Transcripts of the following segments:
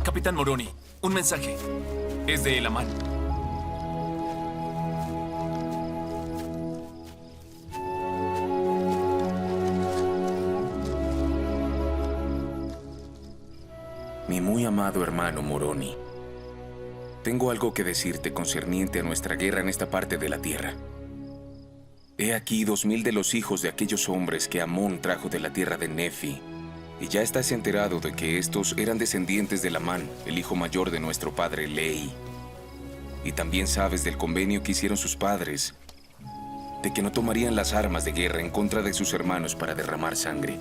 Capitán Moroni, un mensaje. Es de El Amán. Mi muy amado hermano Moroni, tengo algo que decirte concerniente a nuestra guerra en esta parte de la tierra. He aquí 2000 de los hijos de aquellos hombres que Amón trajo de la tierra de Nefi, y ya estás enterado de que estos eran descendientes de Amán, el hijo mayor de nuestro padre Lehi. Y también sabes del convenio que hicieron sus padres, de que no tomarían las armas de guerra en contra de sus hermanos para derramar sangre.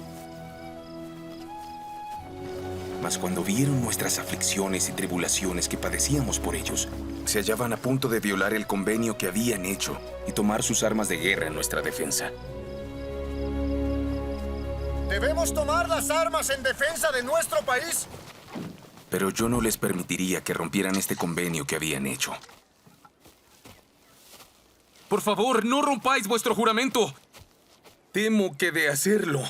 Mas cuando vieron nuestras aflicciones y tribulaciones que padecíamos por ellos, se hallaban a punto de violar el convenio que habían hecho y tomar sus armas de guerra en nuestra defensa. ¿Debemos tomar las armas en defensa de nuestro país? Pero yo no les permitiría que rompieran este convenio que habían hecho. Por favor, no rompáis vuestro juramento. Temo que de hacerlo,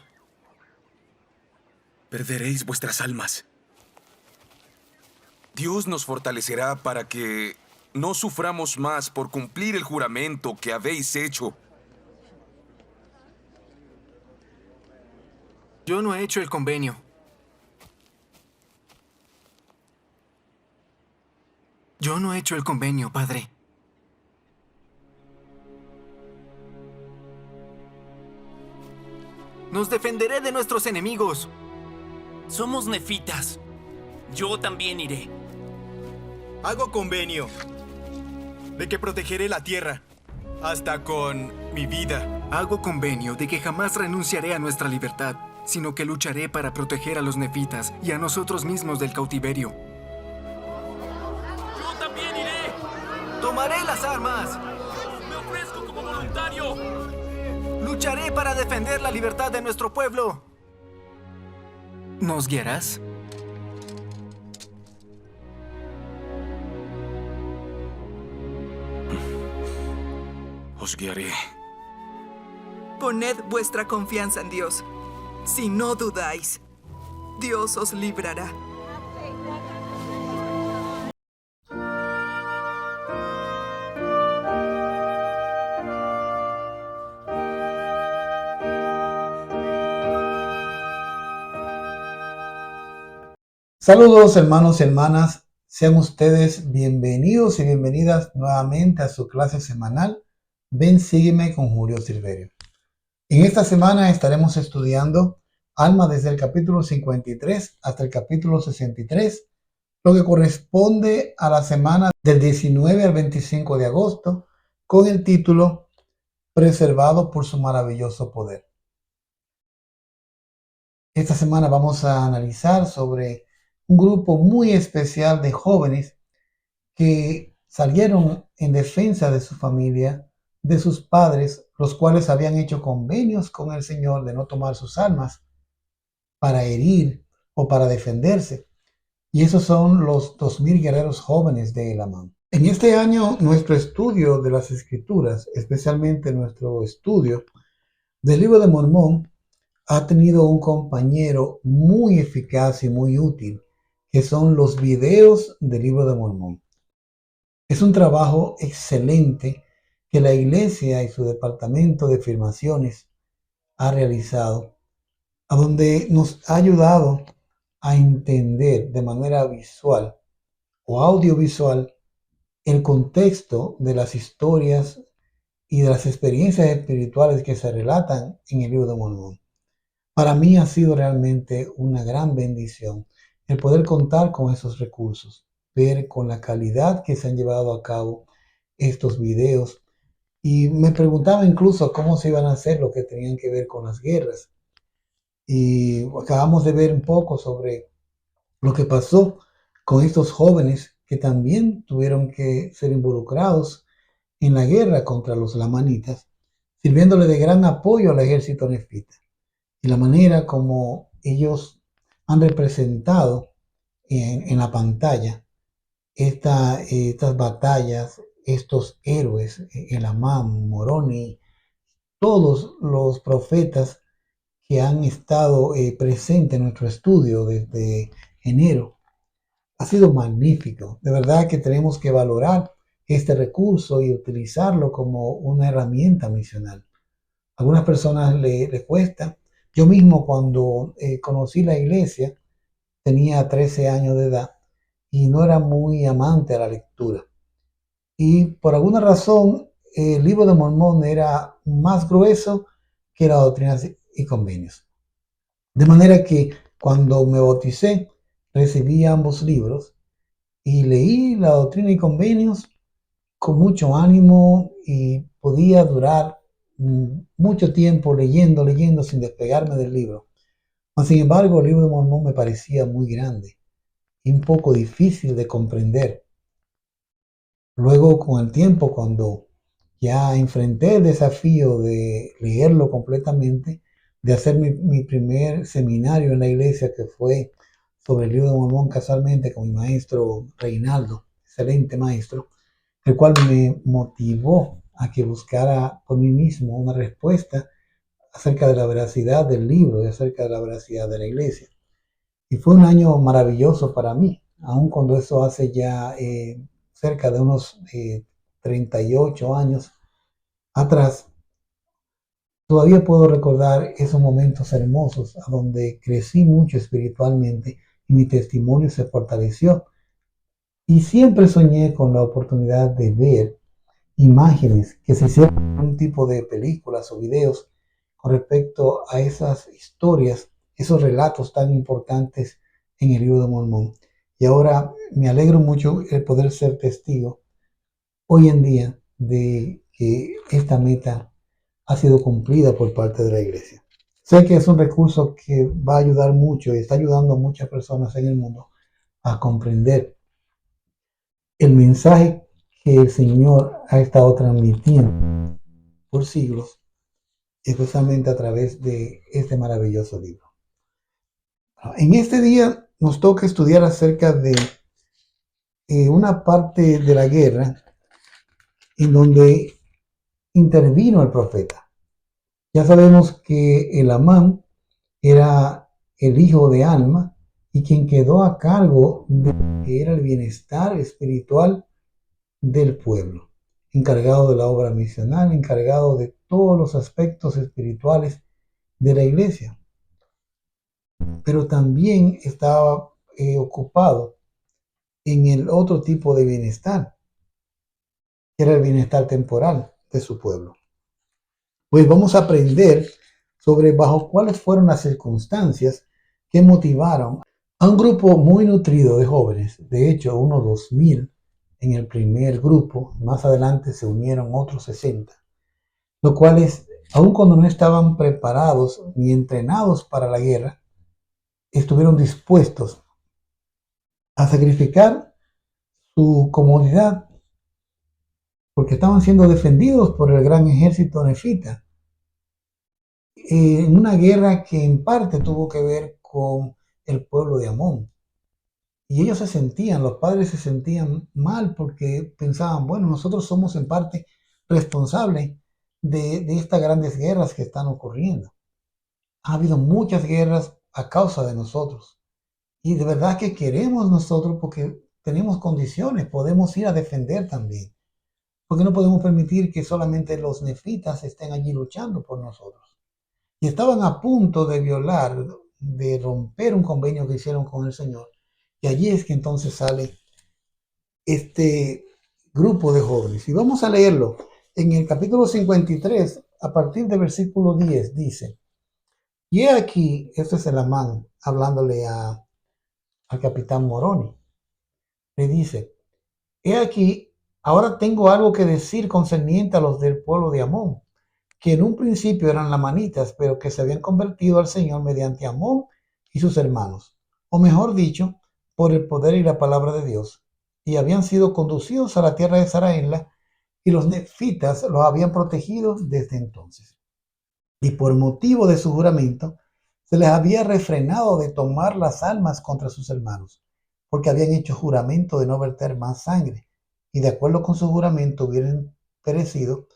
perderéis vuestras almas. Dios nos fortalecerá para que no suframos más por cumplir el juramento que habéis hecho. Yo no he hecho el convenio. Yo no he hecho el convenio, padre. Nos defenderé de nuestros enemigos. Somos nefitas. Yo también iré. Hago convenio de que protegeré la tierra hasta con mi vida. Hago convenio de que jamás renunciaré a nuestra libertad, sino que lucharé para proteger a los nefitas y a nosotros mismos del cautiverio. Yo también iré. ¡Tomaré las armas! Me ofrezco como voluntario. ¡Lucharé para defender la libertad de nuestro pueblo! ¿Nos guiarás? Os guiaré. Poned vuestra confianza en Dios. Si no dudáis, Dios os librará. Saludos hermanos y hermanas, sean ustedes bienvenidos y bienvenidas nuevamente a su clase semanal Ven, sígueme con Julio Silverio. En esta semana estaremos estudiando Alma desde el capítulo 53 hasta el capítulo 63, lo que corresponde a la semana del 19 al 25 de agosto, con el título Preservado por su maravilloso poder. Esta semana vamos a analizar sobre un grupo muy especial de jóvenes que salieron en defensa de su familia, de sus padres, los cuales habían hecho convenios con el Señor de no tomar sus armas para herir o para defenderse. Y esos son los 2000 guerreros jóvenes de Elamán. En este año, nuestro estudio de las Escrituras, especialmente nuestro estudio del Libro de Mormón, ha tenido un compañero muy eficaz y muy útil, que son los videos del Libro de Mormón. Es un trabajo excelente que la Iglesia y su departamento de filmaciones ha realizado, a donde nos ha ayudado a entender de manera visual o audiovisual el contexto de las historias y de las experiencias espirituales que se relatan en el Libro de Mormón. Para mí ha sido realmente una gran bendición el poder contar con esos recursos, ver con la calidad que se han llevado a cabo estos videos. Y me preguntaba incluso cómo se iban a hacer lo que tenían que ver con las guerras. Y acabamos de ver un poco sobre lo que pasó con estos jóvenes que también tuvieron que ser involucrados en la guerra contra los lamanitas, sirviéndole de gran apoyo al ejército nefita. Y la manera como ellos han representado en la pantalla estas batallas, estos héroes, Elamán, Moroni, todos los profetas que han estado presentes en nuestro estudio desde enero, Ha sido magnífico. De verdad que tenemos que valorar este recurso y utilizarlo como una herramienta misional. A algunas personas le cuesta. Yo mismo cuando conocí la iglesia tenía 13 años de edad y no era muy amante a la lectura. Y por alguna razón el libro de Mormón era más grueso que la doctrina y convenios. De manera que cuando me bauticé recibí ambos libros y leí la doctrina y convenios con mucho ánimo y podía durar mucho tiempo leyendo sin despegarme del libro. Sin embargo, el libro de Mormón me parecía muy grande y un poco difícil de comprender. Luego, con el tiempo, cuando ya enfrenté el desafío de leerlo completamente, de hacer mi primer seminario en la iglesia, que fue sobre el libro de Mormón, casualmente con mi maestro Reinaldo, excelente maestro, el cual me motivó a que buscara por mí mismo una respuesta acerca de la veracidad del libro y acerca de la veracidad de la iglesia. Y fue un año maravilloso para mí, aun cuando eso hace ya cerca de unos 38 años atrás. Todavía puedo recordar esos momentos hermosos a donde crecí mucho espiritualmente y mi testimonio se fortaleció. Y siempre soñé con la oportunidad de ver imágenes que se hicieran un tipo de películas o videos con respecto a esas historias, esos relatos tan importantes en el libro de Mormón. Y ahora me alegro mucho el poder ser testigo hoy en día de que esta meta ha sido cumplida por parte de la iglesia. Sé que es un recurso que va a ayudar mucho y está ayudando a muchas personas en el mundo a comprender el mensaje que el Señor ha estado transmitiendo por siglos, especialmente a través de este maravilloso libro. En este día nos toca estudiar acerca de una parte de la guerra en donde intervino el profeta. Ya sabemos que el Amán era el hijo de Alma y quien quedó a cargo de lo que era el bienestar espiritual del pueblo, encargado de la obra misional, encargado de todos los aspectos espirituales de la iglesia. Pero también estaba ocupado en el otro tipo de bienestar, que era el bienestar temporal de su pueblo. Pues vamos a aprender sobre bajo cuáles fueron las circunstancias que motivaron a un grupo muy nutrido de jóvenes, de hecho unos 2000 en el primer grupo, más adelante se unieron otros 60, los cuales, aun cuando no estaban preparados ni entrenados para la guerra, estuvieron dispuestos a sacrificar su comodidad porque estaban siendo defendidos por el gran ejército nefita en una guerra que en parte tuvo que ver con el pueblo de Amón. Y ellos se sentían, los padres se sentían mal porque pensaban, bueno, nosotros somos en parte responsables de estas grandes guerras que están ocurriendo. Ha habido muchas guerras a causa de nosotros. Y de verdad que queremos nosotros porque tenemos condiciones, podemos ir a defender también. Porque no podemos permitir que solamente los nefitas estén allí luchando por nosotros. Y estaban a punto de violar, de romper un convenio que hicieron con el Señor. Y allí es que entonces sale este grupo de jóvenes. Y vamos a leerlo. En el capítulo 53, a partir del versículo 10, dice, y he aquí, este es el Amán hablándole al capitán Moroni. Le dice, he aquí, ahora tengo algo que decir concerniente a los del pueblo de Amón, que en un principio eran lamanitas, pero que se habían convertido al Señor mediante Amón y sus hermanos, o mejor dicho, por el poder y la palabra de Dios, y habían sido conducidos a la tierra de Zaraenla, y los nefitas los habían protegido desde entonces. Y por motivo de su juramento, se les había refrenado de tomar las armas contra sus hermanos, porque habían hecho juramento de no verter más sangre, y de acuerdo con su juramento hubieran perecido.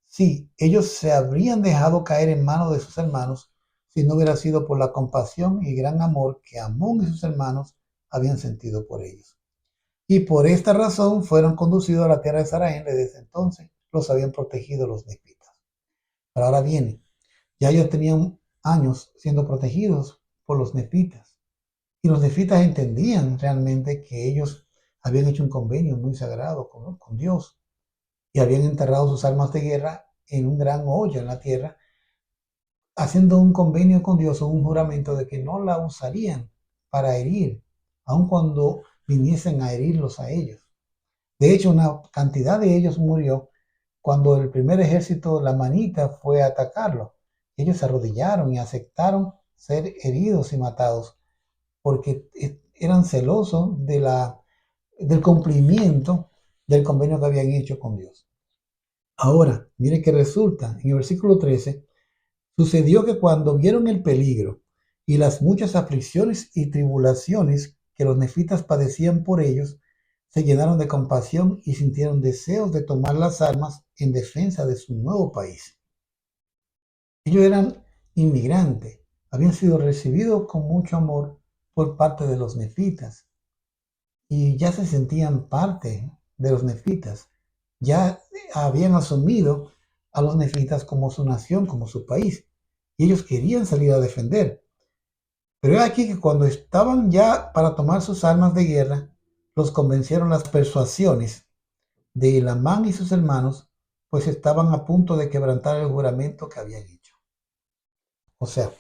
Sí, ellos se habrían dejado caer en manos de sus hermanos si no hubiera sido por la compasión y gran amor que Amón y sus hermanos habían sentido por ellos. Y por esta razón fueron conducidos a la tierra de Saraén. Desde entonces los habían protegido los nefitas. Pero ahora viene, ya ellos tenían años siendo protegidos por los nefitas. Y los nefitas entendían realmente que ellos habían hecho un convenio muy sagrado con Dios y habían enterrado sus armas de guerra en un gran hoyo en la tierra, haciendo un convenio con Dios o un juramento de que no la usarían para herir, aun cuando viniesen a herirlos a ellos. De hecho, una cantidad de ellos murió cuando el primer ejército lamanita fue a atacarlo. Ellos se arrodillaron y aceptaron ser heridos y matados porque eran celosos del cumplimiento del convenio que habían hecho con Dios. Ahora, mire que resulta, en el versículo 13, sucedió que cuando vieron el peligro y las muchas aflicciones y tribulaciones que los nefitas padecían por ellos, se llenaron de compasión y sintieron deseos de tomar las armas en defensa de su nuevo país. Ellos eran inmigrantes, habían sido recibidos con mucho amor por parte de los nefitas y ya se sentían parte de los nefitas. Ya habían asumido a los nefitas como su nación, como su país, y ellos querían salir a defender. Pero es aquí que cuando estaban ya para tomar sus armas de guerra, los convencieron las persuasiones de Elamán y sus hermanos, pues estaban a punto de quebrantar el juramento que habían hecho. O sea,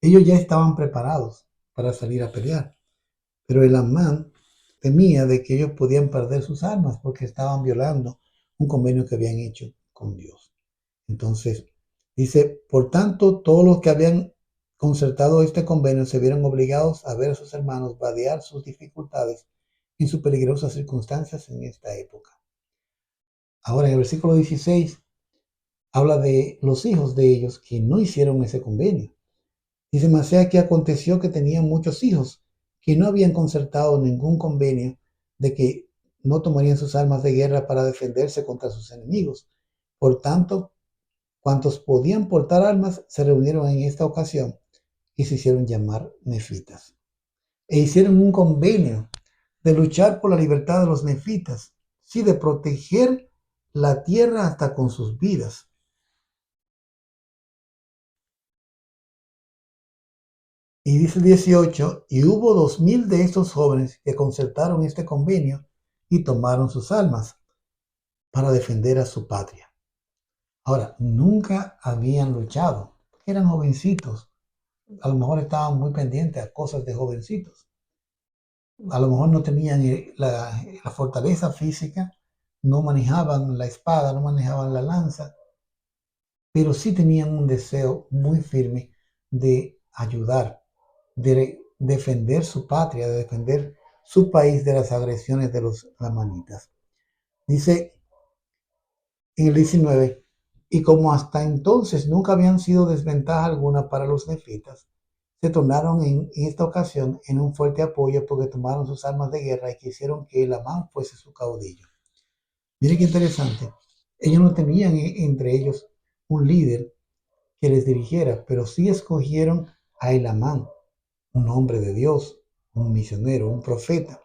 ellos ya estaban preparados para salir a pelear, pero Elamán temía de que ellos podían perder sus armas porque estaban violando un convenio que habían hecho con Dios. Entonces, dice, por tanto, todos los que habían concertado este convenio se vieron obligados a ver a sus hermanos vadear sus dificultades en sus peligrosas circunstancias en esta época. Ahora, en el versículo 16, habla de los hijos de ellos que no hicieron ese convenio. Dice, mas sea que aconteció que tenían muchos hijos que no habían concertado ningún convenio de que no tomarían sus armas de guerra para defenderse contra sus enemigos. Por tanto, cuantos podían portar armas se reunieron en esta ocasión y se hicieron llamar nefitas. E hicieron un convenio de luchar por la libertad de los nefitas, sí, de proteger la tierra hasta con sus vidas. Y dice el 18, y hubo 2000 de estos jóvenes que concertaron este convenio y tomaron sus armas para defender a su patria. Ahora, nunca habían luchado, eran jovencitos, a lo mejor estaban muy pendientes a cosas de jovencitos, a lo mejor no tenían la fortaleza física, no manejaban la espada, no manejaban la lanza, pero sí tenían un deseo muy firme de ayudar, de defender su patria, de defender su país de las agresiones de los lamanitas. Dice en el 19, y como hasta entonces nunca habían sido desventaja alguna para los nefitas, se tornaron en esta ocasión en un fuerte apoyo porque tomaron sus armas de guerra y quisieron que Elamán fuese su caudillo. Miren qué interesante. Ellos no tenían entre ellos un líder que les dirigiera, pero sí escogieron a Elamán, un hombre de Dios, un misionero, un profeta.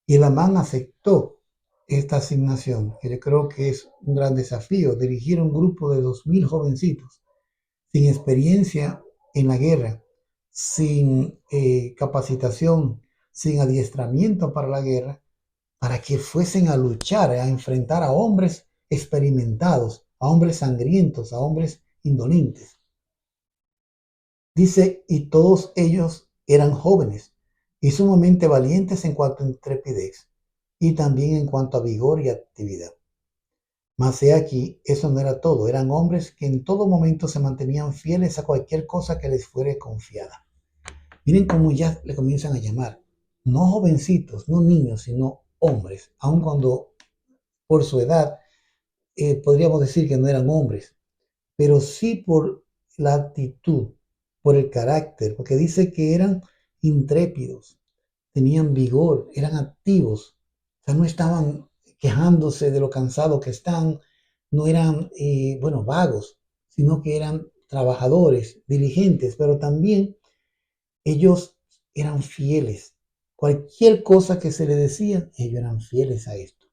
Y Elamán aceptó esta asignación, que yo creo que es un gran desafío, dirigir un grupo de 2000 jovencitos sin experiencia en la guerra, sin capacitación, sin adiestramiento para la guerra, para que fuesen a luchar, a enfrentar a hombres experimentados, a hombres sangrientos, a hombres indolentes. Dice, y todos ellos eran jóvenes y sumamente valientes en cuanto a intrepidez y también en cuanto a vigor y actividad. Mas he aquí, eso no era todo, eran hombres que en todo momento se mantenían fieles a cualquier cosa que les fuere confiada. Miren cómo ya le comienzan a llamar, no jovencitos, no niños, sino hombres, aun cuando por su edad podríamos decir que no eran hombres, pero sí por la actitud, por el carácter, porque dice que eran intrépidos, tenían vigor, eran activos, o sea, no estaban quejándose de lo cansado que están, no eran, vagos, sino que eran trabajadores, diligentes, pero también ellos eran fieles. Cualquier cosa que se le decía, ellos eran fieles a esto.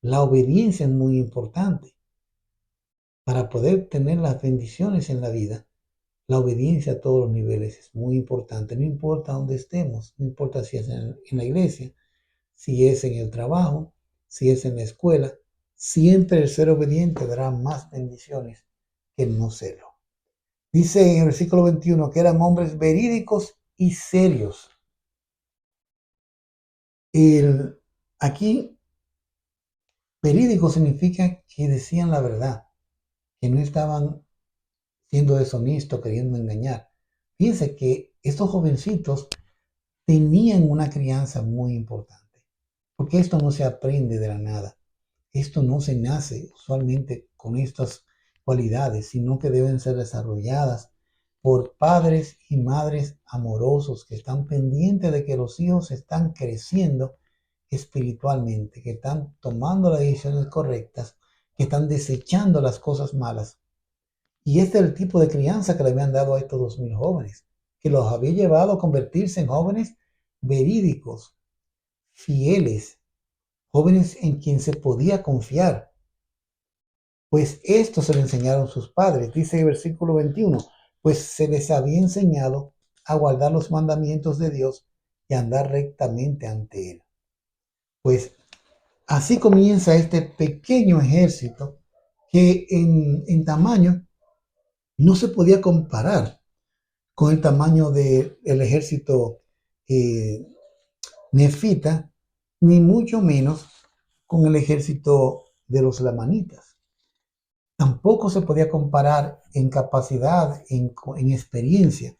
La obediencia es muy importante. Para poder tener las bendiciones en la vida, la obediencia a todos los niveles es muy importante. No importa dónde estemos, no importa si es en la iglesia, si es en el trabajo, si es en la escuela, siempre el ser obediente dará más bendiciones que el no serlo. Dice en el versículo 21 que eran hombres verídicos y serios. Aquí, verídico significa que decían la verdad, que no estaban siendo deshonestos, queriendo engañar. Fíjense que estos jovencitos tenían una crianza muy importante, porque esto no se aprende de la nada. Esto no se nace usualmente con estas cualidades, sino que deben ser desarrolladas por padres y madres amorosos que están pendientes de que los hijos están creciendo espiritualmente, que están tomando las decisiones correctas, que están desechando las cosas malas. Y este es el tipo de crianza que le habían dado a estos 2000 jóvenes, que los había llevado a convertirse en jóvenes verídicos, fieles, jóvenes en quien se podía confiar. Pues esto se le enseñaron sus padres. Dice el versículo 21, pues se les había enseñado a guardar los mandamientos de Dios y a andar rectamente ante Él. Pues así comienza este pequeño ejército que en tamaño no se podía comparar con el tamaño del ejército nefita, ni mucho menos con el ejército de los lamanitas. Tampoco se podía comparar en capacidad, en experiencia,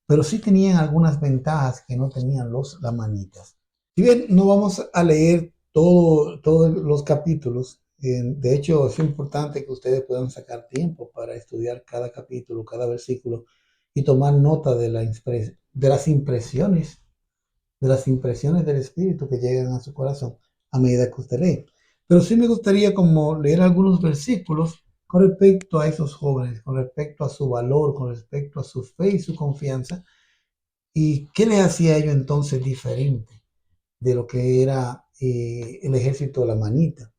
pero sí tenían algunas ventajas que no tenían los lamanitas. Si bien no vamos a leer todos los capítulos, de hecho es importante que ustedes puedan sacar tiempo para estudiar cada capítulo, cada versículo y tomar nota de las impresiones del Espíritu que llegan a su corazón a medida que usted lee. Pero sí me gustaría como leer algunos versículos con respecto a esos jóvenes, con respecto a su valor, con respecto a su fe y su confianza, y qué les hacía a ellos entonces diferente de lo que era el ejército de la manita.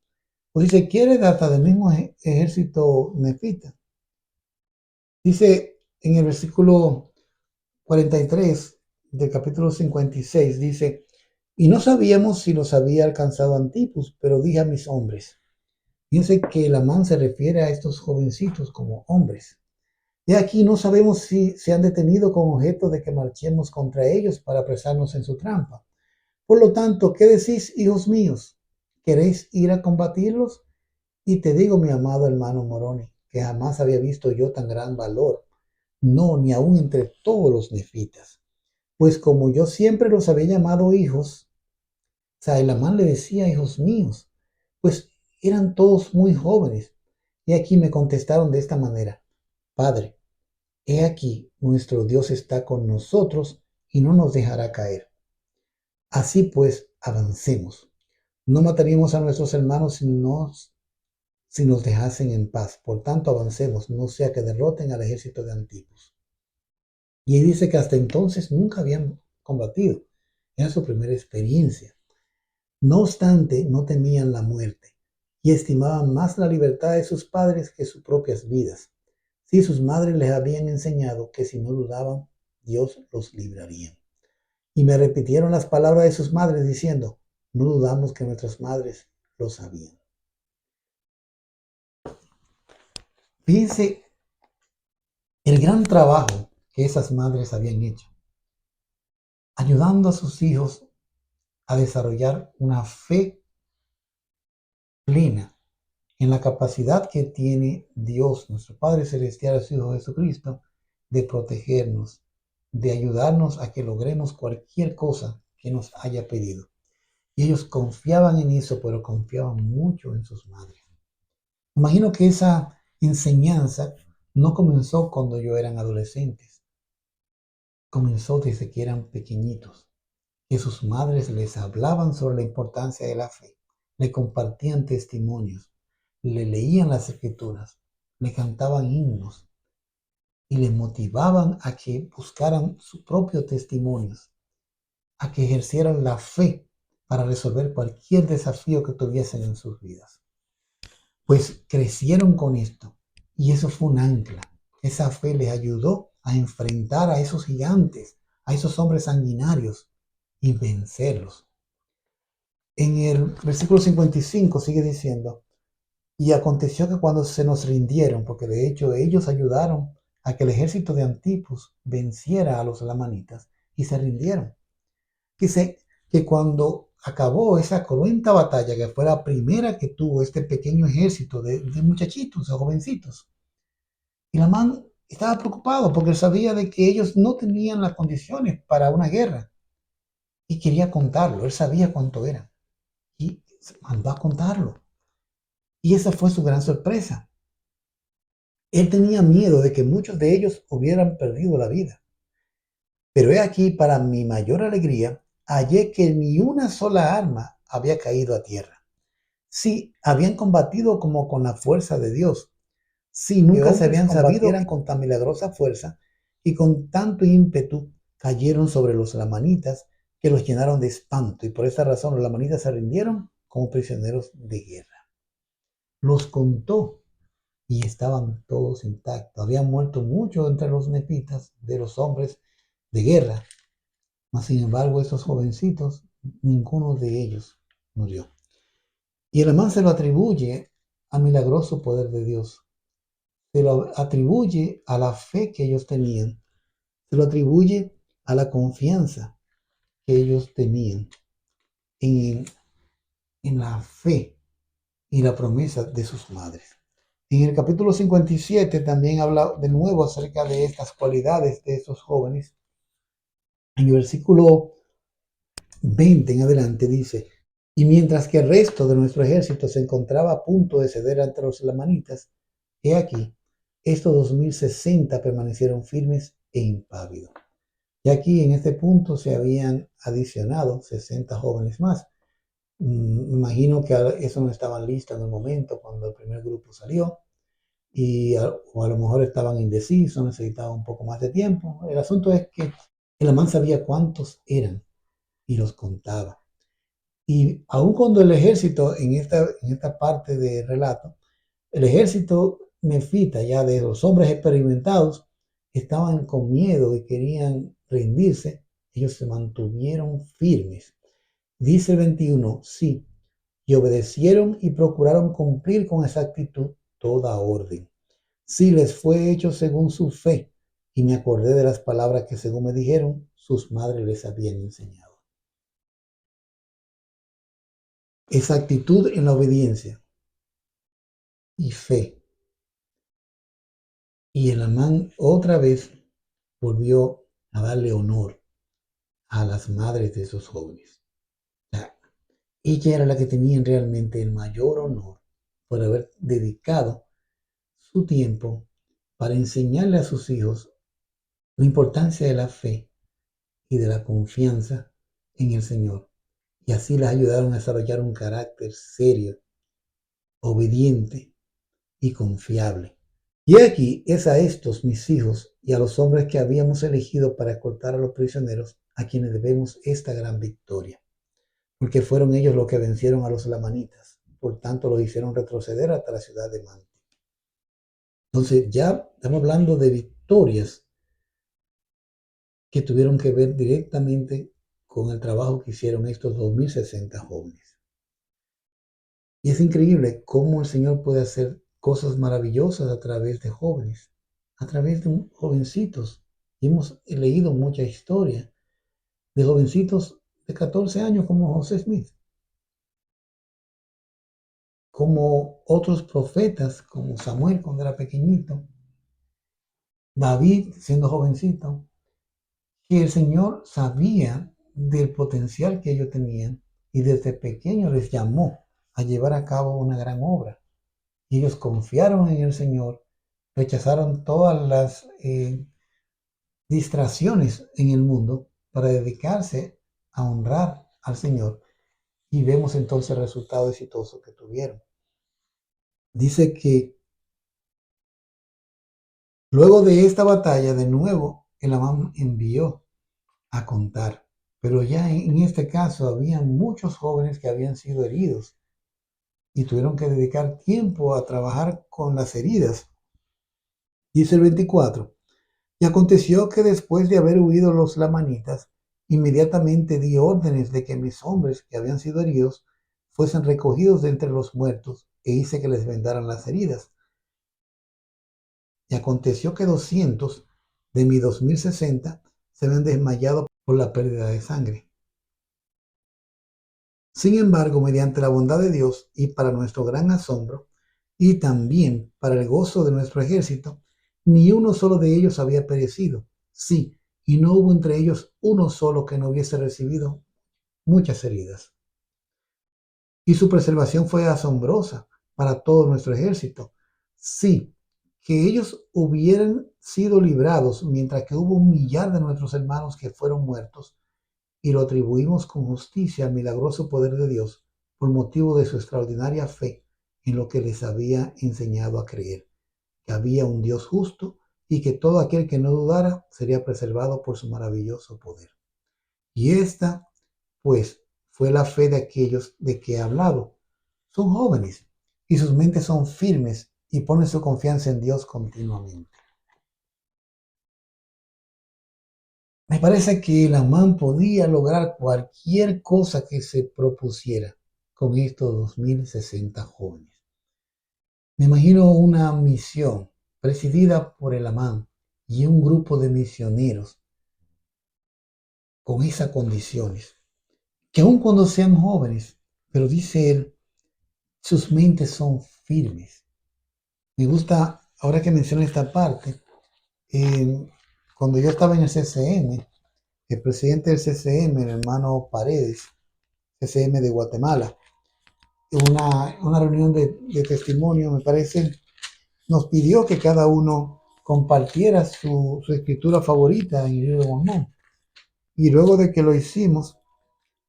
O si se quiere, hasta del mismo ejército nefita. Dice en el versículo 43 del capítulo 56, dice, y no sabíamos si los había alcanzado Antipas, pero dije a mis hombres. Fíjense que el Amán se refiere a estos jovencitos como hombres. Y aquí no sabemos si se han detenido con objeto de que marchemos contra ellos para apresarnos en su trampa. Por lo tanto, ¿qué decís, hijos míos? ¿Queréis ir a combatirlos? Y te digo, mi amado hermano Moroni, que jamás había visto yo tan gran valor, no, ni aun entre todos los nefitas. Pues como yo siempre los había llamado hijos, Saelamán le decía hijos míos, pues eran todos muy jóvenes. Y aquí me contestaron de esta manera, Padre, he aquí, nuestro Dios está con nosotros y no nos dejará caer. Así pues, avancemos. No mataríamos a nuestros hermanos si nos dejasen en paz. Por tanto, avancemos, no sea que derroten al ejército de Antipas. Y dice que hasta entonces nunca habían combatido. Era su primera experiencia. No obstante, no temían la muerte y estimaban más la libertad de sus padres que sus propias vidas. Si sus madres les habían enseñado que si no dudaban, Dios los libraría. Y me repitieron las palabras de sus madres diciendo, no dudamos que nuestras madres lo sabían. Fíjense el gran trabajo que esas madres habían hecho, ayudando a sus hijos a desarrollar una fe plena en la capacidad que tiene Dios, nuestro Padre Celestial, su Hijo Jesucristo, de protegernos, de ayudarnos a que logremos cualquier cosa que nos haya pedido. Y ellos confiaban en eso, pero confiaban mucho en sus madres. Imagino que esa enseñanza no comenzó cuando ellos eran adolescentes. Comenzó desde que eran pequeñitos, que sus madres les hablaban sobre la importancia de la fe, le compartían testimonios, le leían las escrituras, le cantaban himnos y les motivaban a que buscaran sus propios testimonios a que ejercieran la fe para resolver cualquier desafío que tuviesen en sus vidas. Pues crecieron con esto y eso fue un ancla. Esa fe les ayudó a enfrentar a esos gigantes, a esos hombres sanguinarios y vencerlos. En el versículo 55 sigue diciendo, y aconteció que cuando se nos rindieron, porque de hecho ellos ayudaron a que el ejército de Antipas venciera a los lamanitas y se rindieron. Dice que cuando acabó esa cruenta batalla, que fue la primera que tuvo este pequeño ejército de muchachitos, de jovencitos, y Lamán estaba preocupado porque él sabía de que ellos no tenían las condiciones para una guerra y quería contarlo. Él sabía cuánto era y mandó a contarlo. Y esa fue su gran sorpresa. Él tenía miedo de que muchos de ellos hubieran perdido la vida. Pero he aquí, para mi mayor alegría, hallé que ni una sola arma había caído a tierra. Sí, habían combatido como con la fuerza de Dios. Sí, nunca se habían sabido con tan milagrosa fuerza y con tanto ímpetu cayeron sobre los lamanitas que los llenaron de espanto. Y por esa razón los lamanitas se rindieron como prisioneros de guerra. Los contó y estaban todos intactos. Habían muerto muchos entre los nefitas, de los hombres de guerra, mas sin embargo estos jovencitos, ninguno de ellos murió. Y el hermano se lo atribuye al milagroso poder de Dios, se lo atribuye a la fe que ellos tenían, se lo atribuye a la confianza que ellos tenían en la fe y la promesa de sus madres. En el capítulo 57 también habla de nuevo acerca de estas cualidades de estos jóvenes. En el versículo 20 en adelante dice, y mientras que el resto de nuestro ejército se encontraba a punto de ceder ante los lamanitas, he aquí, estos 2060 permanecieron firmes e impávidos. Y aquí en este punto se habían adicionado 60 jóvenes más. Me imagino que eso no estaban listos en el momento cuando el primer grupo salió, o a lo mejor estaban indecisos, necesitaban un poco más de tiempo. El asunto es que el amán sabía cuántos eran y los contaba. Y aun cuando el ejército, en esta parte del relato, el ejército nefita, ya de los hombres experimentados, estaban con miedo y querían rendirse, ellos se mantuvieron firmes. Dice el 21, sí, y obedecieron y procuraron cumplir con exactitud toda orden. Sí les fue hecho según su fe, y me acordé de las palabras que según me dijeron, sus madres les habían enseñado. Exactitud en la obediencia y fe. Y el Amán otra vez volvió a darle honor a las madres de esos jóvenes. Ella era la que tenía realmente el mayor honor por haber dedicado su tiempo para enseñarle a sus hijos la importancia de la fe y de la confianza en el Señor. Y así les ayudaron a desarrollar un carácter serio, obediente y confiable. Y aquí es a estos mis hijos y a los hombres que habíamos elegido para escoltar a los prisioneros a quienes debemos esta gran victoria, porque fueron ellos los que vencieron a los lamanitas, por tanto los hicieron retroceder hasta la ciudad de Mante. Entonces ya estamos hablando de victorias que tuvieron que ver directamente con el trabajo que hicieron estos 2060 jóvenes. Y es increíble cómo el Señor puede hacer cosas maravillosas a través de jóvenes, a través de jovencitos. Y hemos leído mucha historia de jovencitos de 14 años como José Smith, como otros profetas, como Samuel cuando era pequeñito, David siendo jovencito, que el Señor sabía del potencial que ellos tenían y desde pequeño les llamó a llevar a cabo una gran obra. Y ellos confiaron en el Señor, rechazaron todas las distracciones en el mundo para dedicarse a honrar al Señor. Y vemos entonces el resultado exitoso que tuvieron. Dice que luego de esta batalla, de nuevo, el Amán envió a contar Pero ya en este caso había muchos jóvenes que habían sido heridos y tuvieron que dedicar tiempo a trabajar con las heridas. Dice el 24. Y aconteció que después de haber huido los lamanitas, inmediatamente di órdenes de que mis hombres que habían sido heridos fuesen recogidos de entre los muertos, e hice que les vendaran las heridas. Y aconteció que 200 de mis 2060 se habían desmayado por la pérdida de sangre. Sin embargo, mediante la bondad de Dios y para nuestro gran asombro, y también para el gozo de nuestro ejército, ni uno solo de ellos había perecido. Sí, y no hubo entre ellos uno solo que no hubiese recibido muchas heridas. Y su preservación fue asombrosa para todo nuestro ejército. Sí, que ellos hubieran sido librados, mientras que hubo 1 millar de nuestros hermanos que fueron muertos, y lo atribuimos con justicia al milagroso poder de Dios, por motivo de su extraordinaria fe en lo que les había enseñado a creer, que había un Dios justo y que todo aquel que no dudara sería preservado por su maravilloso poder. Y esta, pues, fue la fe de aquellos de que he hablado. Son jóvenes y sus mentes son firmes y ponen su confianza en Dios continuamente. Me parece que Lamán podía lograr cualquier cosa que se propusiera con estos 2060 jóvenes. Me imagino una misión presidida por el Lamán y un grupo de misioneros con esas condiciones, que aun cuando sean jóvenes, pero dice él, sus mentes son firmes. Me gusta, ahora que menciona esta parte, cuando yo estaba en el CCM, el presidente del CCM, el hermano Paredes, CCM de Guatemala, en una reunión de testimonio, me parece, nos pidió que cada uno compartiera su escritura favorita en el libro de Mormón. Y luego de que lo hicimos,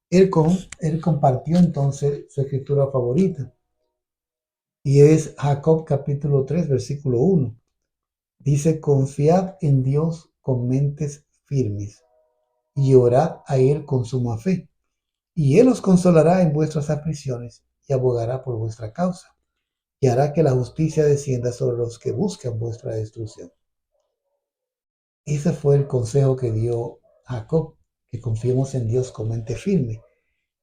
él compartió entonces su escritura favorita. Y es Jacob capítulo 3, versículo 1. Dice, confiad en Dios con mentes firmes y orad a Él con suma fe. Y Él os consolará en vuestras aflicciones y abogará por vuestra causa. Y hará que la justicia descienda sobre los que buscan vuestra destrucción. Ese fue el consejo que dio Jacob, que confiemos en Dios con mente firme.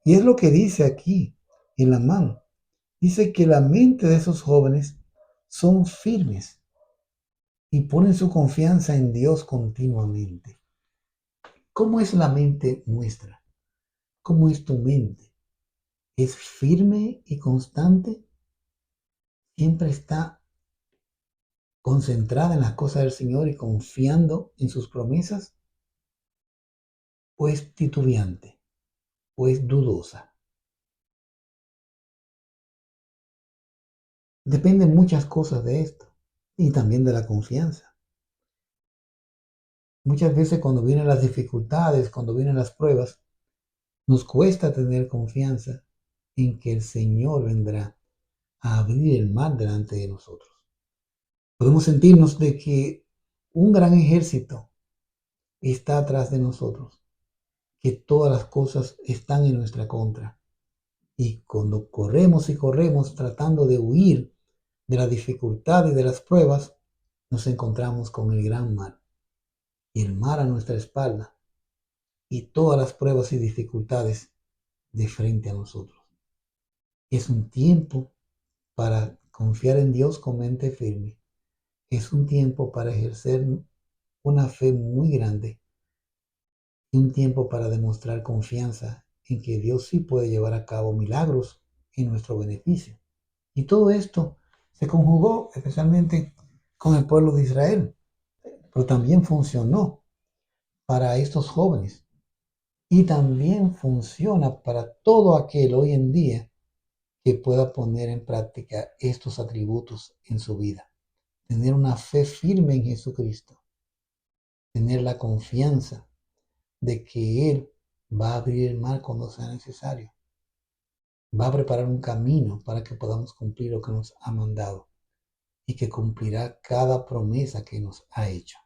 Y es lo que dice aquí en Lamán. Dice que la mente de esos jóvenes son firmes y ponen su confianza en Dios continuamente. ¿Cómo es la mente nuestra? ¿Cómo es tu mente? ¿Es firme y constante? ¿Siempre está concentrada en las cosas del Señor y confiando en sus promesas? ¿O es titubeante? ¿O es dudosa? Dependen muchas cosas de esto y también de la confianza. Muchas veces cuando vienen las dificultades, cuando vienen las pruebas, nos cuesta tener confianza en que el Señor vendrá a abrir el mar delante de nosotros. Podemos sentirnos de que un gran ejército está atrás de nosotros, que todas las cosas están en nuestra contra. Y cuando corremos y corremos tratando de huir de la dificultad y de las pruebas, nos encontramos con el gran mar. Y el mar a nuestra espalda y todas las pruebas y dificultades de frente a nosotros. Es un tiempo para confiar en Dios con mente firme. Es un tiempo para ejercer una fe muy grande y un tiempo para demostrar confianza en que Dios sí puede llevar a cabo milagros en nuestro beneficio. Y todo esto se conjugó especialmente con el pueblo de Israel, pero también funcionó para estos jóvenes y también funciona para todo aquel hoy en día que pueda poner en práctica estos atributos en su vida. Tener una fe firme en Jesucristo, tener la confianza de que Él va a abrir el mar cuando sea necesario, va a preparar un camino para que podamos cumplir lo que nos ha mandado y que cumplirá cada promesa que nos ha hecho.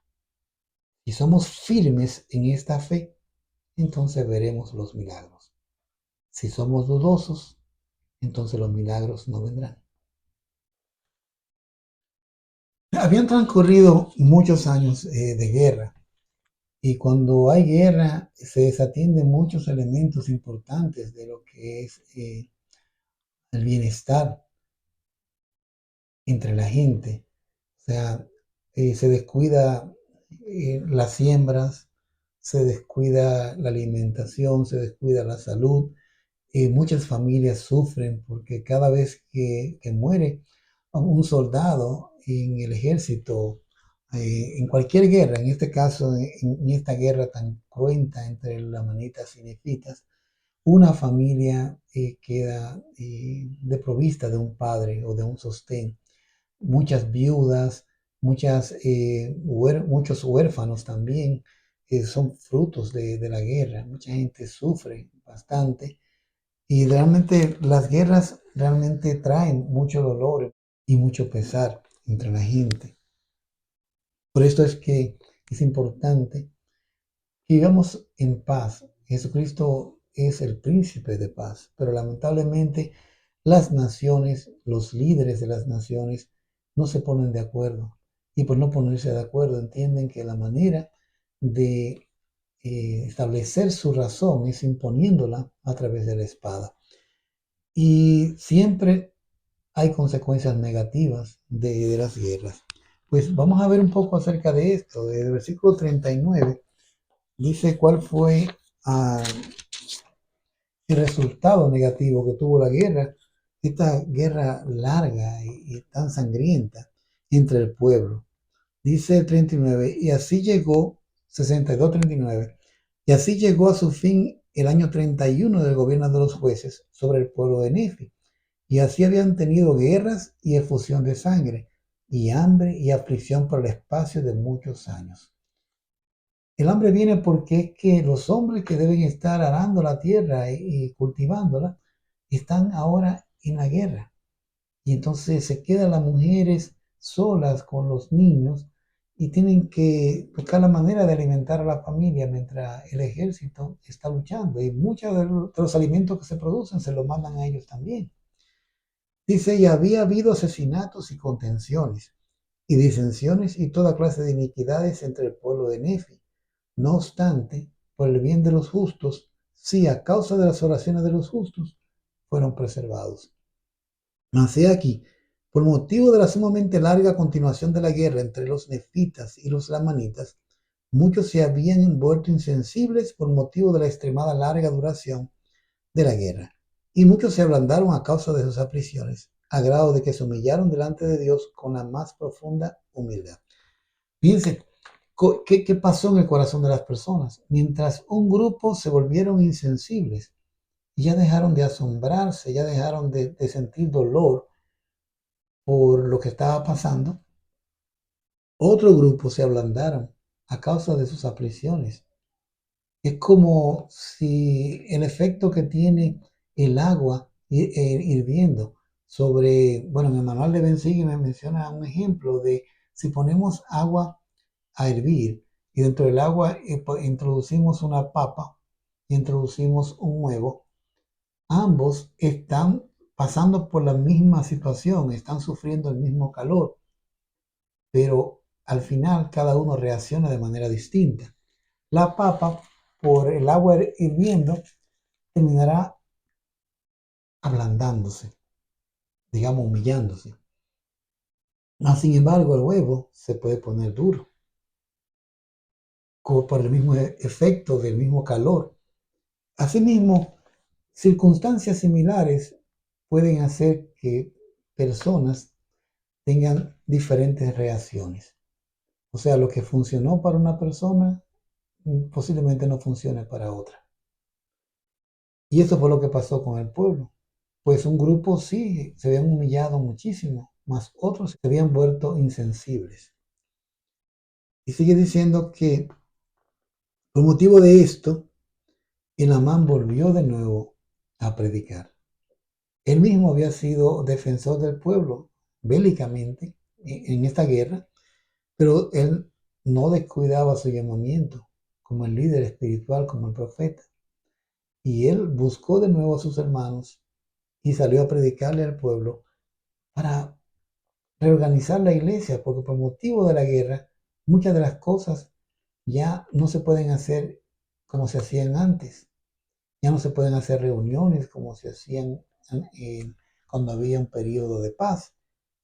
Si somos firmes en esta fe, entonces veremos los milagros. Si somos dudosos, entonces los milagros no vendrán. Habían transcurrido muchos años de guerra, y cuando hay guerra se desatienden muchos elementos importantes de lo que es el bienestar entre la gente. O sea, se descuida las siembras, se descuida la alimentación, se descuida la salud. Muchas familias sufren porque cada vez que muere un soldado en el ejército, en cualquier guerra, en este caso, en esta guerra tan cruenta entre lamanitas y nefitas, una familia queda desprovista de un padre o de un sostén. Muchas viudas, muchos huérfanos también son frutos de la guerra. Mucha gente sufre bastante, y realmente las guerras realmente traen mucho dolor y mucho pesar entre la gente. Por esto es que es importante que vivamos en paz. Jesucristo es el príncipe de paz, pero lamentablemente las naciones, los líderes de las naciones, no se ponen de acuerdo. Y por no ponerse de acuerdo, entienden que la manera de establecer su razón es imponiéndola a través de la espada. Y siempre hay consecuencias negativas de las guerras. Pues vamos a ver un poco acerca de esto. Desde el versículo 39 dice cuál fue el resultado negativo que tuvo la guerra, esta guerra larga y tan sangrienta entre el pueblo. Dice el 39, y así llegó, 62-39, y así llegó a su fin el año 31 del gobierno de los jueces sobre el pueblo de Nefi. Y así habían tenido guerras y efusión de sangre, y hambre y aflicción por el espacio de muchos años. El hambre viene porque es que los hombres que deben estar arando la tierra y cultivándola están ahora en la guerra. Y entonces se quedan las mujeres solas con los niños y tienen que buscar la manera de alimentar a la familia mientras el ejército está luchando. Y muchos de los alimentos que se producen se los mandan a ellos también. Dice, y había habido asesinatos y contenciones, y disensiones y toda clase de iniquidades entre el pueblo de Nefi. No obstante, por el bien de los justos, sí, a causa de las oraciones de los justos, fueron preservados. Mas he aquí, por motivo de la sumamente larga continuación de la guerra entre los nefitas y los lamanitas, muchos se habían vuelto insensibles por motivo de la extremada larga duración de la guerra. Y muchos se ablandaron a causa de sus aflicciones, a grado de que se humillaron delante de Dios con la más profunda humildad. Fíjense, ¿qué pasó en el corazón de las personas? Mientras un grupo se volvieron insensibles y ya dejaron de asombrarse, ya dejaron de sentir dolor por lo que estaba pasando, otro grupo se ablandaron a causa de sus aflicciones. Es como si el efecto que tiene el agua hirviendo sobre, bueno, en el manual de Benzig me menciona un ejemplo de si ponemos agua a hervir y dentro del agua introducimos una papa y introducimos un huevo, ambos están pasando por la misma situación, están sufriendo el mismo calor, pero al final cada uno reacciona de manera distinta. La papa, por el agua hirviendo, terminará ablandándose, digamos humillándose. Mas, sin embargo, el huevo se puede poner duro, como por el mismo efecto del mismo calor. Asimismo, circunstancias similares pueden hacer que personas tengan diferentes reacciones. O sea, lo que funcionó para una persona posiblemente no funcione para otra. Y eso fue lo que pasó con el pueblo. Pues un grupo sí se habían humillado muchísimo, mas otros se habían vuelto insensibles. Y sigue diciendo que por motivo de esto, el Amán volvió de nuevo a predicar. Él mismo había sido defensor del pueblo bélicamente en esta guerra, pero él no descuidaba su llamamiento como el líder espiritual, como el profeta. Y él buscó de nuevo a sus hermanos y salió a predicarle al pueblo para reorganizar la iglesia, porque por motivo de la guerra, muchas de las cosas ya no se pueden hacer como se hacían antes. Ya no se pueden hacer reuniones como se hacían cuando había un periodo de paz.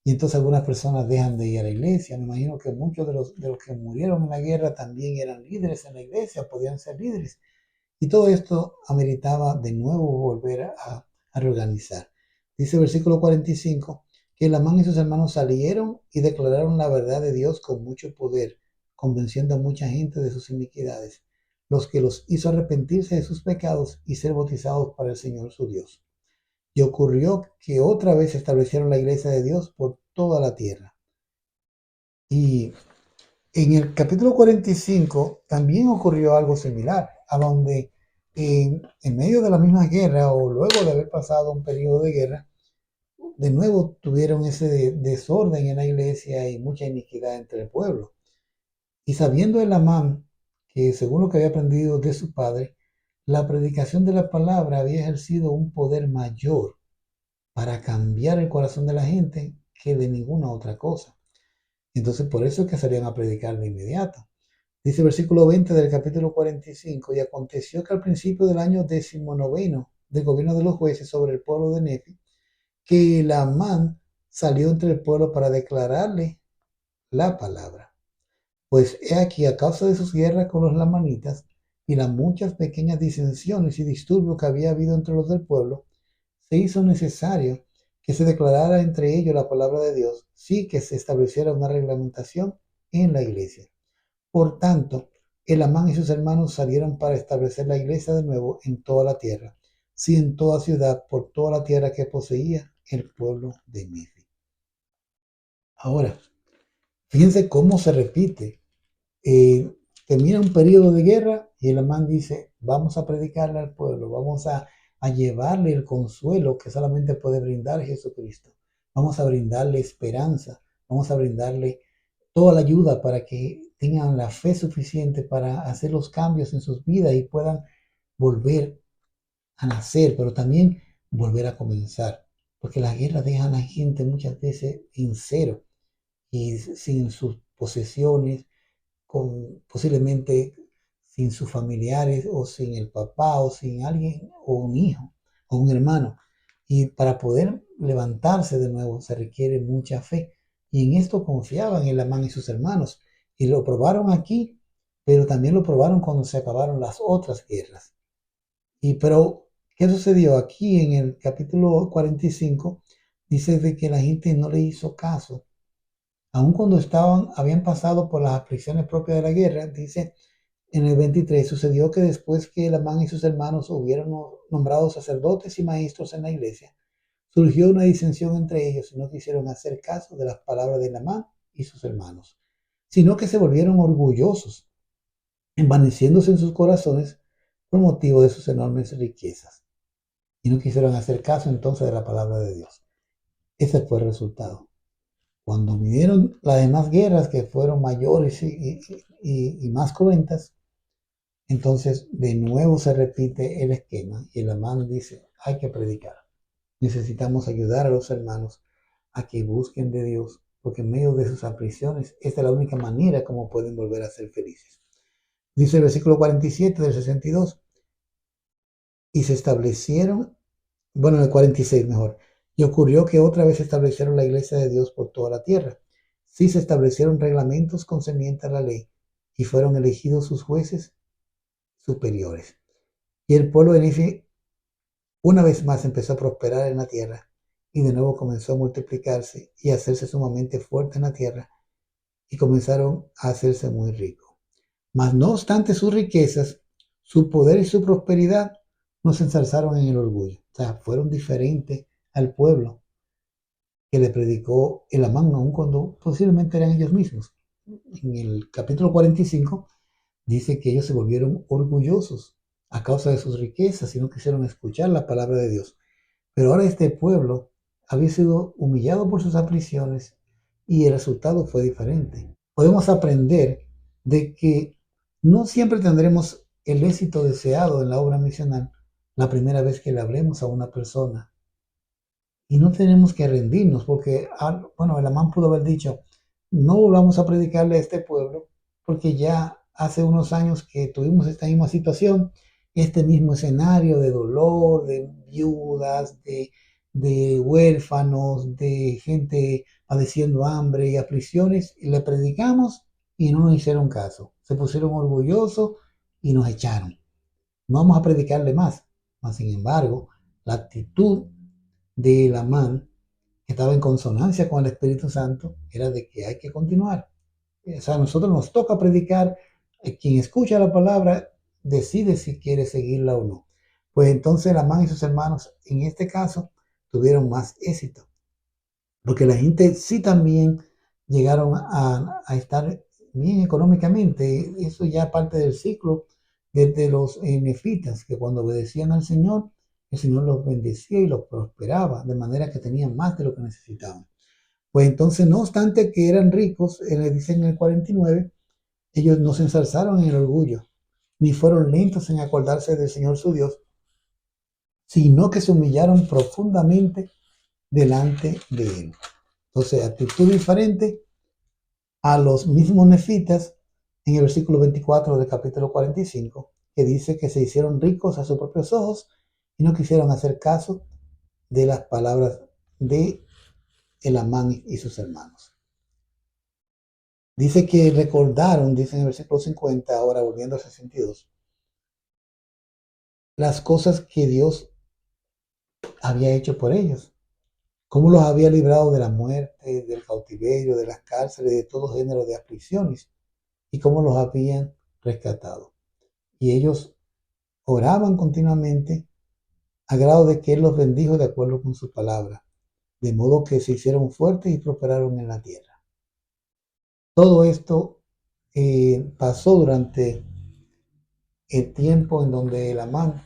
Y entonces algunas personas dejan de ir a la iglesia. Me imagino que muchos de los que murieron en la guerra también eran líderes en la iglesia, podían ser líderes. Y todo esto ameritaba de nuevo volver a reorganizar. Dice el versículo 45 que Elamán y sus hermanos salieron y declararon la verdad de Dios con mucho poder, convenciendo a mucha gente de sus iniquidades, los que los hizo arrepentirse de sus pecados y ser bautizados para el Señor su Dios. Y ocurrió que otra vez establecieron la iglesia de Dios por toda la tierra. Y en el capítulo 45 también ocurrió algo similar, a donde en medio de la misma guerra o luego de haber pasado un periodo de guerra, de nuevo tuvieron ese desorden en la iglesia y mucha iniquidad entre el pueblo. Y sabiendo Elamán que según lo que había aprendido de su padre, la predicación de la palabra había ejercido un poder mayor para cambiar el corazón de la gente que de ninguna otra cosa. Entonces por eso es que salían a predicar de inmediato. Dice el versículo 20 del capítulo 45, y aconteció que al principio del año 19 del gobierno de los jueces sobre el pueblo de Nefi, que Elamán salió entre el pueblo para declararle la palabra. Pues he aquí, a causa de sus guerras con los lamanitas y las muchas pequeñas disensiones y disturbios que había habido entre los del pueblo, se hizo necesario que se declarara entre ellos la palabra de Dios, sí que se estableciera una reglamentación en la iglesia. Por tanto, Elamán y sus hermanos salieron para establecer la iglesia de nuevo en toda la tierra, sí en toda ciudad, por toda la tierra que poseía el pueblo de Nefi. Ahora, fíjense cómo se repite. Termina un periodo de guerra y Elamán dice, vamos a predicarle al pueblo, vamos a llevarle el consuelo que solamente puede brindar Jesucristo. Vamos a brindarle esperanza, vamos a brindarle toda la ayuda para que tengan la fe suficiente para hacer los cambios en sus vidas y puedan volver a nacer, pero también volver a comenzar. Porque la guerra deja a la gente muchas veces en cero y sin sus posesiones, posiblemente sin sus familiares o sin el papá o sin alguien o un hijo o un hermano. Y para poder levantarse de nuevo se requiere mucha fe. Y en esto confiaban Elamán y sus hermanos. Y lo probaron aquí, pero también lo probaron cuando se acabaron las otras guerras. Pero, ¿qué sucedió? Aquí en el capítulo 45 dice de que la gente no le hizo caso. Aun cuando habían pasado por las aflicciones propias de la guerra, dice en el 23, sucedió que después que Elamán y sus hermanos hubieron nombrado sacerdotes y maestros en la iglesia, surgió una disensión entre ellos y no quisieron hacer caso de las palabras de Elamán y sus hermanos, sino que se volvieron orgullosos, envaneciéndose en sus corazones por motivo de sus enormes riquezas. Y no quisieron hacer caso entonces de la palabra de Dios. Ese fue el resultado. Cuando vinieron las demás guerras que fueron mayores y más cruentas, entonces de nuevo se repite el esquema y el hermano dice, hay que predicar. Necesitamos ayudar a los hermanos a que busquen de Dios, porque en medio de sus aflicciones, esta es la única manera como pueden volver a ser felices. Dice el versículo 47 del 62, y se establecieron, bueno, el 46 mejor, y ocurrió que otra vez establecieron la iglesia de Dios por toda la tierra. Sí se establecieron reglamentos concernientes a la ley, y fueron elegidos sus jueces superiores. Y el pueblo de Nefi una vez más empezó a prosperar en la tierra, y de nuevo comenzó a multiplicarse y a hacerse sumamente fuerte en la tierra, y comenzaron a hacerse muy ricos. Mas no obstante sus riquezas, su poder y su prosperidad no se ensalzaron en el orgullo. O sea, fueron diferentes al pueblo que le predicó Elamán, aun cuando posiblemente eran ellos mismos. En el capítulo 45 dice que ellos se volvieron orgullosos a causa de sus riquezas y no quisieron escuchar la palabra de Dios. Pero ahora este pueblo había sido humillado por sus aflicciones y el resultado fue diferente. Podemos aprender de que No siempre tendremos el éxito deseado en la obra misional la primera vez que le hablemos a una persona. Y no tenemos que rendirnos porque, bueno, el Amán pudo haber dicho, no volvamos a predicarle a este pueblo porque ya hace unos años que tuvimos esta misma situación, este mismo escenario de dolor, de viudas, de huérfanos, de gente padeciendo hambre y aflicciones, y le predicamos y no nos hicieron caso. Se pusieron orgullosos y nos echaron. No vamos a predicarle más. Mas, sin embargo, la actitud de Amán, que estaba en consonancia con el Espíritu Santo, era de que hay que continuar. O sea, a nosotros nos toca predicar. Quien escucha la palabra decide si quiere seguirla o no. Pues entonces Amán y sus hermanos, en este caso, tuvieron más éxito. Porque la gente sí también llegaron a estar bien económicamente. Eso ya parte del ciclo de los nefitas, que cuando obedecían al Señor, el Señor los bendecía y los prosperaba, de manera que tenían más de lo que necesitaban. Pues entonces, no obstante que eran ricos, le dicen en el 49, ellos no se ensalzaron en el orgullo, ni fueron lentos en acordarse del Señor su Dios, sino que se humillaron profundamente delante de Él. Entonces, actitud diferente a los mismos nefitas en el versículo 24 del capítulo 45, que dice que se hicieron ricos a sus propios ojos y no quisieron hacer caso de las palabras de el Amán y sus hermanos. Dice que recordaron, dice en el versículo 50, ahora volviendo al 62, las cosas que Dios había hecho por ellos, cómo los había librado de la muerte, del cautiverio, de las cárceles, de todo género de aflicciones, y cómo los habían rescatado. Y ellos oraban continuamente a grado de que Él los bendijo de acuerdo con su palabra, de modo que se hicieron fuertes y prosperaron en la tierra. Todo esto pasó durante el tiempo en donde el Amán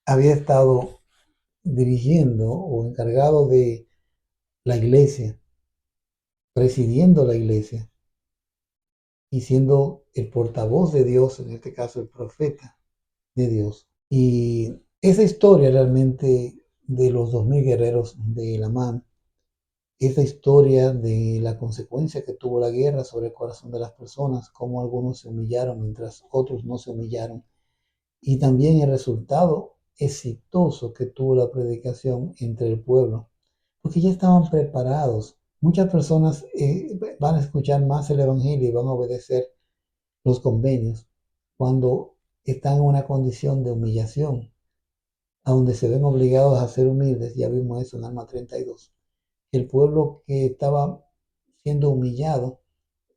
había estado dirigiendo o encargado de la iglesia, presidiendo la iglesia y siendo el portavoz de Dios, en este caso el profeta de Dios. Y esa historia realmente de los 2000 guerreros de Amán, esa historia de la consecuencia que tuvo la guerra sobre el corazón de las personas, cómo algunos se humillaron mientras otros no se humillaron, y también el resultado exitoso que tuvo la predicación entre el pueblo, porque ya estaban preparados. Muchas personas van a escuchar más el Evangelio y van a obedecer los convenios cuando están en una condición de humillación, a donde se ven obligados a ser humildes. Ya vimos eso en Alma 32. El pueblo que estaba siendo humillado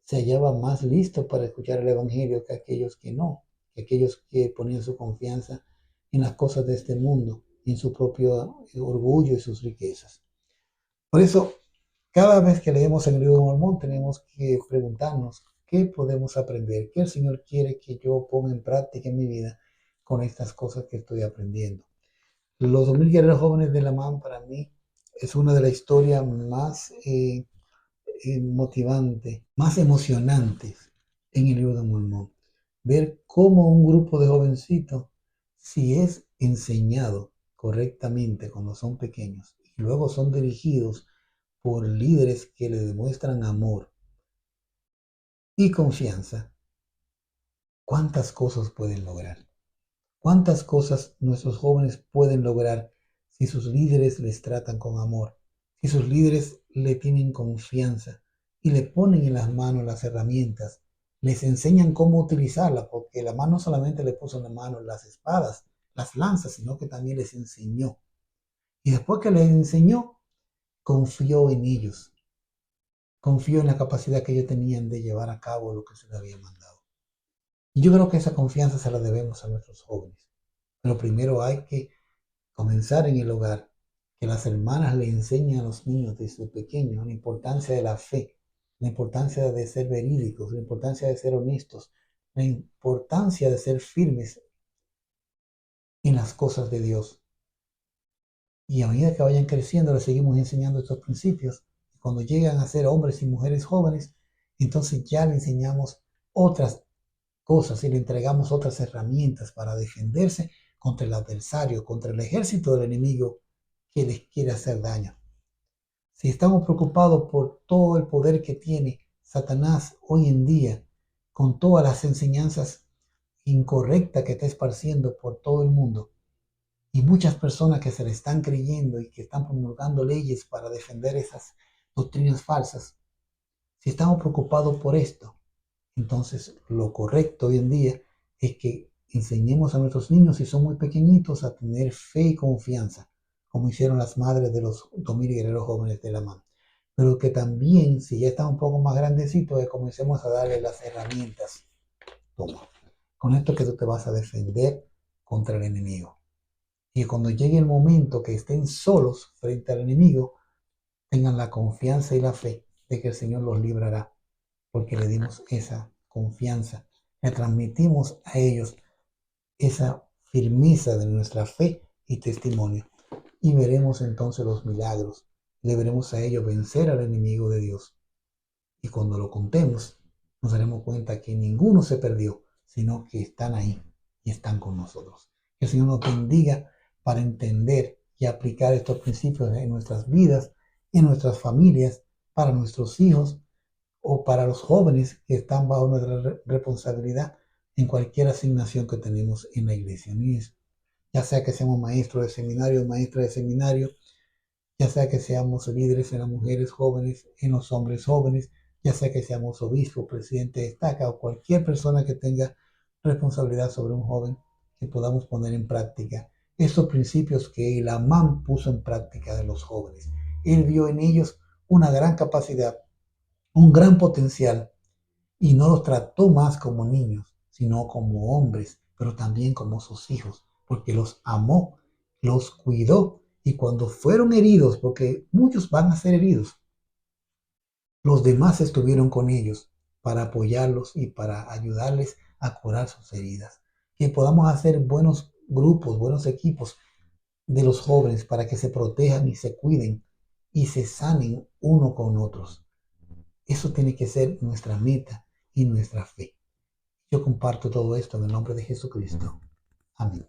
se hallaba más listo para escuchar el Evangelio que aquellos que no, que aquellos que ponían su confianza en las cosas de este mundo, en su propio orgullo y sus riquezas. Por eso, cada vez que leemos el libro de Mormón, tenemos que preguntarnos qué podemos aprender, qué el Señor quiere que yo ponga en práctica en mi vida con estas cosas que estoy aprendiendo. Los 2000 guerreros jóvenes de Amán para mí es una de las historias más motivante, más emocionantes en el libro de Mormón. Ver cómo un grupo de jovencitos, si es enseñado correctamente cuando son pequeños y luego son dirigidos por líderes que le demuestran amor y confianza, cuántas cosas pueden lograr. Cuántas cosas nuestros jóvenes pueden lograr si sus líderes les tratan con amor, si sus líderes le tienen confianza y le ponen en las manos las herramientas, les enseñan cómo utilizarlas, porque la mano no solamente le puso en las manos las espadas, las lanzas, sino que también les enseñó. Y después que les enseñó, confió en ellos, confió en la capacidad que ellos tenían de llevar a cabo lo que se les había mandado. Y yo creo que esa confianza se la debemos a nuestros jóvenes. Pero primero hay que comenzar en el hogar, que las hermanas le enseñen a los niños desde pequeños la importancia de la fe, la importancia de ser verídicos, la importancia de ser honestos, la importancia de ser firmes en las cosas de Dios. Y a medida que vayan creciendo, les seguimos enseñando estos principios. Y cuando llegan a ser hombres y mujeres jóvenes, entonces ya le enseñamos otras cosas y le entregamos otras herramientas para defenderse contra el adversario, contra el ejército del enemigo que les quiere hacer daño. Si estamos preocupados por todo el poder que tiene Satanás hoy en día, con todas las enseñanzas incorrectas que está esparciendo por todo el mundo, y muchas personas que se le están creyendo y que están promulgando leyes para defender esas doctrinas falsas, si estamos preocupados por esto, entonces lo correcto hoy en día es que enseñemos a nuestros niños, si son muy pequeñitos, a tener fe y confianza, como hicieron las madres de los 2000 guerreros jóvenes de la mano. Pero que también, si ya están un poco más grandecitos, que comencemos a darle las herramientas. Toma, con esto que tú te vas a defender contra el enemigo. Y cuando llegue el momento que estén solos frente al enemigo, tengan la confianza y la fe de que el Señor los librará, porque le dimos esa confianza, le transmitimos a ellos esa firmeza de nuestra fe y testimonio. Y veremos entonces los milagros, le veremos a ellos vencer al enemigo de Dios. Y cuando lo contemos, nos daremos cuenta que ninguno se perdió, sino que están ahí y están con nosotros. Que el Señor nos bendiga para entender y aplicar estos principios en nuestras vidas, en nuestras familias, para nuestros hijos o para los jóvenes que están bajo nuestra responsabilidad en cualquier asignación que tenemos en la iglesia. Ya sea que seamos maestros de seminario, maestras de seminario, ya sea que seamos líderes en las mujeres jóvenes, en los hombres jóvenes, ya sea que seamos obispos, presidente de estaca o cualquier persona que tenga responsabilidad sobre un joven, que podamos poner en práctica estos principios que el Amán puso en práctica de los jóvenes. Él vio en ellos una gran capacidad, un gran potencial, y no los trató más como niños, sino como hombres, pero también como sus hijos, porque los amó, los cuidó, y cuando fueron heridos, porque muchos van a ser heridos, los demás estuvieron con ellos para apoyarlos y para ayudarles a curar sus heridas. Que podamos hacer buenos grupos, buenos equipos de los jóvenes para que se protejan y se cuiden y se sanen uno con otros. Eso tiene que ser nuestra meta y nuestra fe. Yo comparto todo esto en el nombre de Jesucristo. Amén.